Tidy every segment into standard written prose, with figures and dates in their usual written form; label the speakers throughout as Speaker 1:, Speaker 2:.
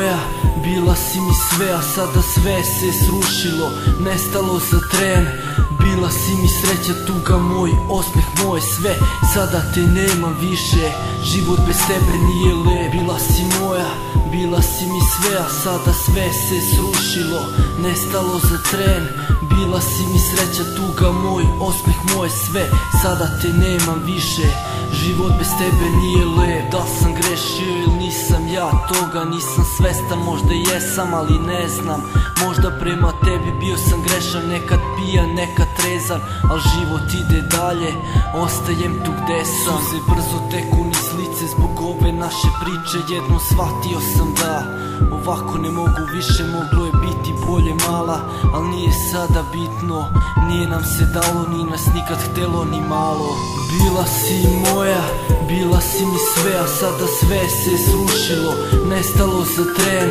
Speaker 1: moja, bila si mi sve, a sada sve se srušilo, nestalo za tren. Bila si mi sreća, tuga moj, osmeh moj, sve, sada te nema više, život bez tebe nije lep. Bila si moja, bila si mi sve, a sada sve se srušilo, nestalo za tren. Bila si mi sreća, tuga moj, osmeh moj, sve, sada te nemam više, život bez tebe nije lep. Da li sam grešio ili nisam, ja toga nisam svestan, možda jesam ali ne znam. Možda prema tebi bio sam grešan, nekad pijan, nekad trezan, al život ide dalje, ostajem tu gde sam. Suze brzo teku niz lice zbog ove naše priče, jednom shvatio sam da ovako ne mogu više, moglo je biti bolje mala, al nije sada bitno, nije nam se dalo, ni nas nikad htelo ni malo. Bila si moja, bila si mi sve, a sada sve se srušilo, nestalo za tren.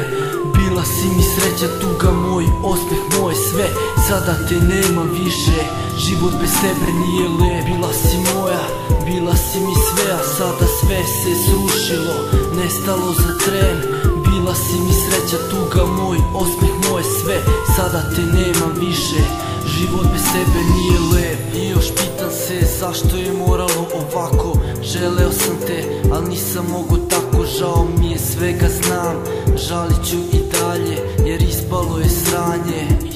Speaker 1: Bila si mi sreća, tuga moj, osmeh moj, sve, sada te nemam više, život bez tebe nije lep. Bila si moja, bila si mi sve, a sada sve se srušilo, nestalo za tren. Bila si mi sreća, tuga moj, osmeh moj, sve, sada te nemam više, život bez tebe nije lep. I još pitam se zašto je moralo ovako, želeo sam te, al nisam mogo tako, žao mi je, svega znam, žalit ću i dalje, jer ispalo je sranje.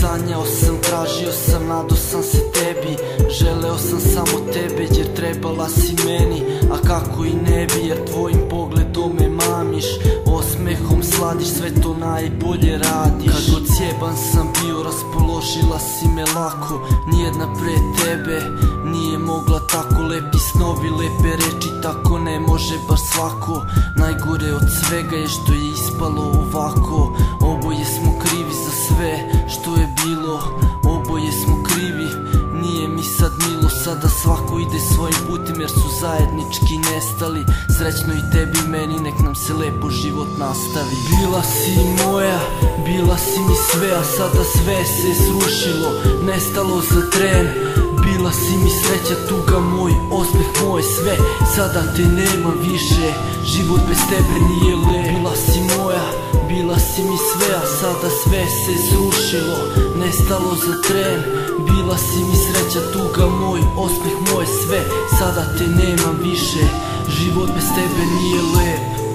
Speaker 1: Sanjao sam, tražio sam, nadao sam se tebi, želeo sam samo tebe jer trebala si meni, a kako i ne bi, jer tvojim pogledom me mamiš, osmehom sladiš, sve to najbolje radiš. Kad god sjeban sam bio, raspoložila si me lako, nijedna pre tebe nije mogla tako, lepi snovi, lepe reči, tako ne može baš svako. Najgore od svega je što je ispalo ovako, oboje smo krivi za sve što je bilo, oboje smo krivi, nije mi sad milo, sada svako ide svojim putem jer su zajednički nestali. Srećno i tebi i meni, nek nam se lepo život nastavi. Bila si moja, bila si mi sve, a sada sve se srušilo, nestalo za tren. Bila si mi sreća, tuga moj, osmeh moj, sve, sada te nema više, život bez tebe nije lep. Bila si moja, bila si mi sve, a sada sve se srušilo, nestalo za tren. Bila si mi sreća, tuga moj, osmeh moj, sve, sada te nemam više, život bez tebe nije lep.